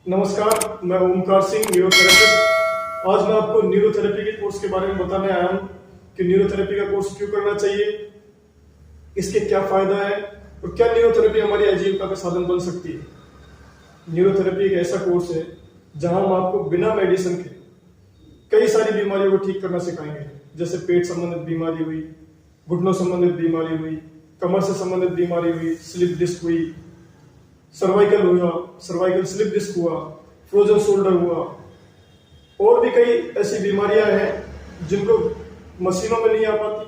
नमस्कार, मैं ओमकार सिंह, न्यूरोथेरेपिस्ट। आज मैं आपको न्यूरोथेरेपी के कोर्स के बारे में बताने आया हूँ कि न्यूरोथेरेपी का कोर्स क्यों करना चाहिए, इसके क्या फायदा है और क्या न्यूरोथेरेपी हमारी आजीविका का साधन बन सकती है। न्यूरोथेरेपी एक ऐसा कोर्स है जहां हम आपको बिना मेडिसिन के कई सारी बीमारियों को ठीक करना सिखाएंगे, जैसे पेट संबंधित बीमारी हुई, घुटनों संबंधित बीमारी हुई, कमर से संबंधित बीमारी हुई, स्लिप डिस्क हुई, सर्वाइकल हुआ, सर्वाइकल स्लिप डिस्क हुआ, फ्रोजन शोल्डर हुआ, और भी कई ऐसी बीमारियां हैं जिनको मशीनों में नहीं आ पाती।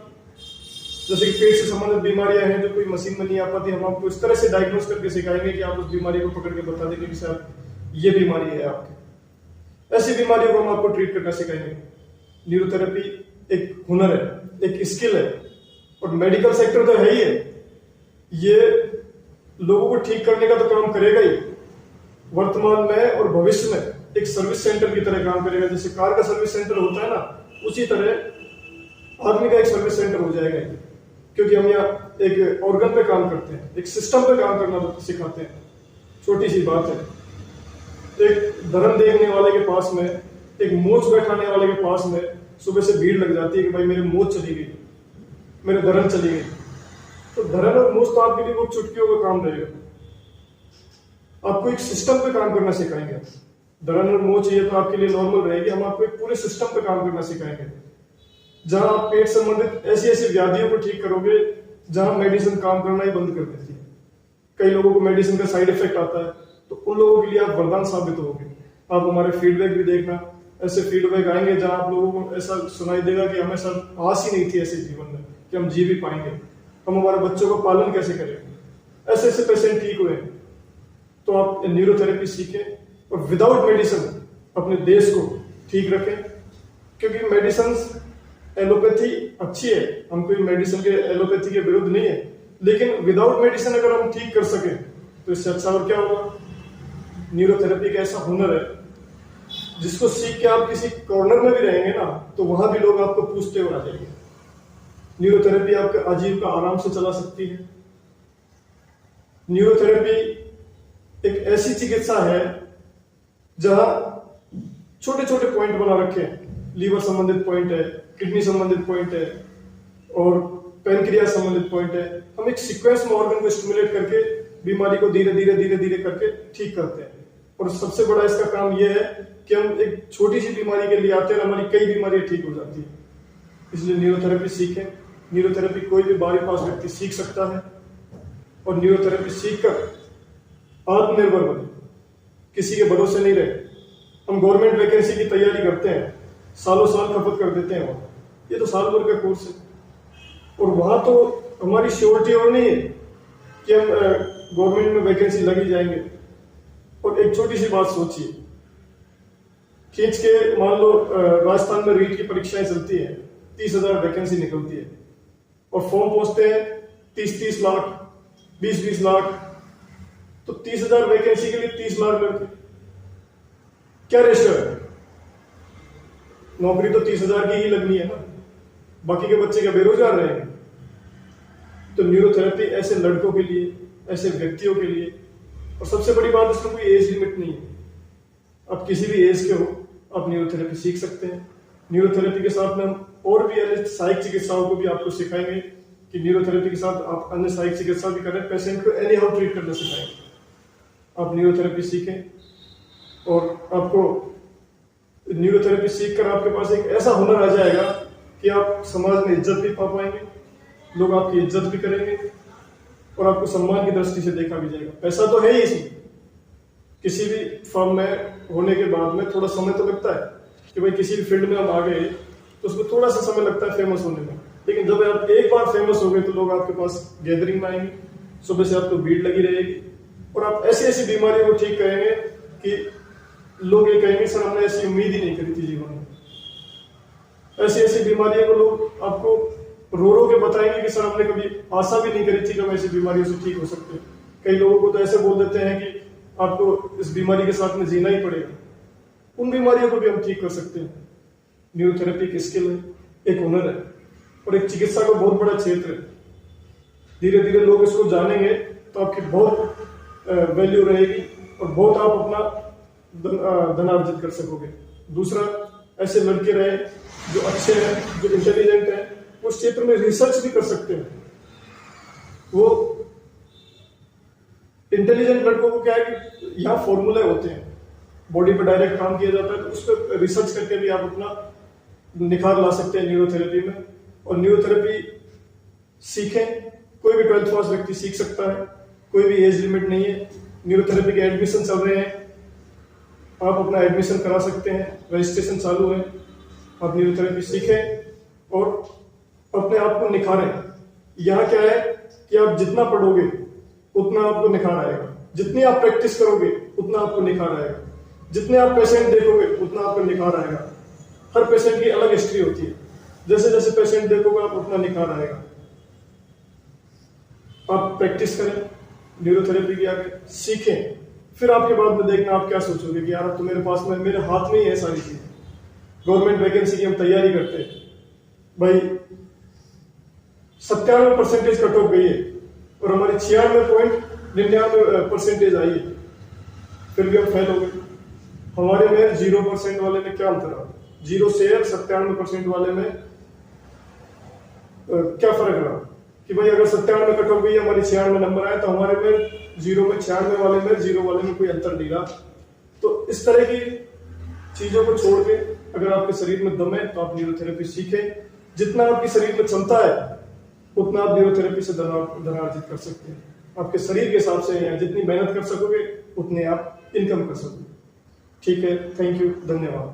जैसे कि पेट से संबंधित बीमारियां हैं जो कोई मशीन में नहीं आ पाती। हम आपको इस तरह से डायग्नोस करके सिखाएंगे कि आप उस बीमारी को पकड़ के बता देंगे कि सर ये बीमारी है आपकी। ऐसी बीमारियों को हम आपको ट्रीट करना सिखाएंगे। न्यूरोथेरेपी एक हुनर है, एक स्किल है, और मेडिकल सेक्टर तो है ही है। ये लोगों को ठीक करने का तो काम करेगा ही, वर्तमान में और भविष्य में एक सर्विस सेंटर की तरह काम करेगा। जैसे कार का सर्विस सेंटर होता है ना, उसी तरह आदमी का एक सर्विस सेंटर हो जाएगा, क्योंकि हम यहाँ एक ऑर्गन पे काम करते हैं, एक सिस्टम पे काम करना सिखाते हैं। छोटी सी बात है, एक धर्म देखने वाले के पास में, एक मोच बैठाने वाले के पास में सुबह से भीड़ लग जाती है कि भाई मेरी मोच चली गई, मेरे धर्म चली गई। तो धर्म और मोच तो आपके लिए वो चुटकियों का काम रहेगा। आपको एक सिस्टम पे काम करना सिखाएंगे। धर्म और मोच ये तो आपके लिए नॉर्मल रहेगी, हम आपको एक पूरे सिस्टम पे काम करना सिखाएंगे, जहां आप पेट संबंधित ऐसी ऐसी व्याधियों को ठीक करोगे जहां मेडिसिन काम करना ही बंद कर देती है। कई लोगों को मेडिसिन का साइड इफेक्ट आता है, तो उन लोगों के लिए आप वरदान साबित होगे। आप हमारे फीडबैक भी देखना, ऐसे फीडबैक आएंगे जहां आप लोगों को ऐसा सुनाई देगा कि हमें सर आस ही नहीं थी ऐसे जीवन में कि हम जी भी पाएंगे, हम हमारे बच्चों का पालन कैसे करेंगे। ऐसे ऐसे पेशेंट ठीक हुए। तो आप न्यूरोथेरेपी सीखें और विदाउट मेडिसिन अपने देश को ठीक रखें, क्योंकि मेडिसिन एलोपैथी अच्छी है, हम कोई मेडिसिन के एलोपैथी के विरुद्ध नहीं है, लेकिन विदाउट मेडिसिन अगर हम ठीक कर सकें तो इससे अच्छा और क्या होगा। न्यूरोथेरेपी एक ऐसा हुनर है जिसको सीख के आप किसी कॉर्नर में भी रहेंगे ना, तो वहां भी लोग आपको पूछते हुए आ जाएंगे। न्यूरोथेरेपी आपका आजीविका आराम से चला सकती है। न्यूरोथेरेपी एक ऐसी चिकित्सा है जहां छोटे छोटे पॉइंट बना रखे हैं। लीवर संबंधित पॉइंट है, किडनी संबंधित पॉइंट है, और पैनक्रियास संबंधित पॉइंट है। हम एक सीक्वेंस में ऑर्गन को स्टिमुलेट करके बीमारी को धीरे धीरे धीरे धीरे करके ठीक करते हैं। और सबसे बड़ा इसका काम यह है कि हम एक छोटी सी बीमारी के लिए आते हैं और हमारी कई बीमारियां ठीक हो जाती है। इसलिए न्यूरोथेरेपी सीखें। न्यूरोथेरेपी कोई भी बाईपास व्यक्ति सीख सकता है, और न्यूरोथेरेपी सीखकर आत्मनिर्भर बने, किसी के भरोसे नहीं रहे। हम गवर्नमेंट वैकेंसी की तैयारी करते हैं, सालों साल खपत कर देते हैं वहां। ये तो साल भर का कोर्स है, और वहां तो हमारी श्योरिटी और नहीं है कि हम गवर्नमेंट में वैकेंसी लगी जाएंगे। और एक छोटी सी बात सोचिए, खींच के मान लो राजस्थान में रीट की परीक्षाएं चलती है, 30,000 वैकेंसी निकलती है, और फॉर्म पहुंचते हैं 30-30 लाख, 20-20 लाख। तो 30,000 वैकेंसी के लिए 30 लाख लड़के, क्या रेशो है? नौकरी तो 30,000 की ही लगनी है ना, बाकी के बच्चे क्या बेरोजगार रहेंगे? तो न्यूरोथेरेपी ऐसे लड़कों के लिए, ऐसे व्यक्तियों के लिए, और सबसे बड़ी बात इसमें कोई एज लिमिट नहीं है। आप किसी भी एज के हो, आप न्यूरोथेरेपी सीख सकते हैं। न्यूरोथेरेपी के साथ में हम और भी अन्य सहायक चिकित्साओं को भी आपको सिखाएंगे कि न्यूरोथेरेपी के साथ आप अन्य सहायक चिकित्सा भी करें, पेशेंट को एनी हाउ ट्रीट करना सिखाएंगे। आप न्यूरोथेरेपी सीखें, और आपको न्यूरोथेरेपी सीखकर आपके पास एक ऐसा हुनर आ जाएगा कि आप समाज में इज्जत भी पा पाएंगे, लोग आपकी इज्जत भी करेंगे, और आपको सम्मान की दृष्टि से देखा भी जाएगा। पैसा तो है ही इसमें। किसी भी फर्म में होने के बाद में थोड़ा समय तो लगता है कि भाई किसी भी फील्ड में हम आ गए तो उसमें थोड़ा सा समय लगता है फेमस होने में, लेकिन जब आप एक बार फेमस हो गए तो लोग आपके पास गैदरिंग में आएंगे, सुबह से आपको भीड़ लगी रहेगी, और आप ऐसी ऐसी बीमारियों को ठीक करेंगे कि लोग ये कहेंगे सर हमने ऐसी उम्मीद ही नहीं करी थी जीवन में। ऐसी ऐसी बीमारियों को लोग आपको रो रो के बताएंगे कि सर हमने कभी आशा भी नहीं करी थी कि हम ऐसी बीमारियों से ठीक हो सकते हैं। कई लोगों को तो ऐसे बोल देते हैं कि आपको इस बीमारी के साथ में जीना ही पड़ेगा। उन बीमारियों को भी हम ठीक कर सकते हैं। न्यूरोथेरेपी एक स्किल है, एक हुनर है, और एक चिकित्सा का बहुत बड़ा क्षेत्र है। धीरे धीरे लोग इसको जानेंगे तो आपकी बहुत वैल्यू रहेगी, और बहुत आप अपना धनार्जित कर सकोगे। दूसरा, ऐसे लड़के रहे जो अच्छे हैं, जो इंटेलिजेंट हैं, वो उस क्षेत्र में रिसर्च भी कर सकते हैं। वो इंटेलिजेंट लड़कों को क्या है कि यहाँ फॉर्मूले होते हैं, बॉडी पे डायरेक्ट काम किया जाता है, तो उस पर रिसर्च करके भी आप अपना निखार ला सकते हैं न्यूरोथेरेपी में। और न्यूरोथेरेपी सीखें, कोई भी 12th पास व्यक्ति सीख सकता है, कोई भी एज लिमिट नहीं है। न्यूरोथेरेपी के एडमिशन चल रहे हैं, आप अपना एडमिशन करा सकते हैं, रजिस्ट्रेशन चालू है। आप न्यूरोथेरेपी सीखें और अपने आप को निखारें। यहाँ क्या है कि आप जितना पढ़ोगे उतना आपको निखार आएगा, जितनी आप प्रैक्टिस करोगे उतना आपको निखार आएगा, जितने आप पेशेंट देखोगे उतना आपको निखार आएगा। हर पेशेंट की अलग हिस्ट्री होती है, जैसे जैसे पेशेंट देखोगे आप उतना निखार आएगा। आप प्रैक्टिस करें न्यूरोथेरेपी की, आगे सीखें, फिर आपके बाद में देखना आप क्या सोचोगे कि यार तो मेरे पास में, मेरे हाथ में ही है सारी चीजें। गवर्नमेंट वैकेंसी की हम तैयारी करते हैं भाई, 97% कट ऑफ गई है और हमारी 96.99% आई है, फिर भी हम फेल हो गए। हमारे में 0% वाले में क्या अंतर है? 0 से 97% वाले में क्या फर्क रहा कि भाई अगर 97 कट ऑफ गई, हमारी 96 नंबर आए, तो हमारे में 0 में 96 वाले में 0 वाले में कोई अंतर नहीं रहा। तो इस तरह की चीजों को छोड़ के अगर आपके शरीर में दम है तो आप न्यूरोथेरेपी सीखें। जितना आपके शरीर में क्षमता है उतना आप न्यूरोथेरेपी से धनार्जित कर सकते हैं। आपके शरीर के हिसाब से, या जितनी मेहनत कर सकोगे उतने आप इनकम कर सकोगे। ठीक है, थैंक यू, धन्यवाद।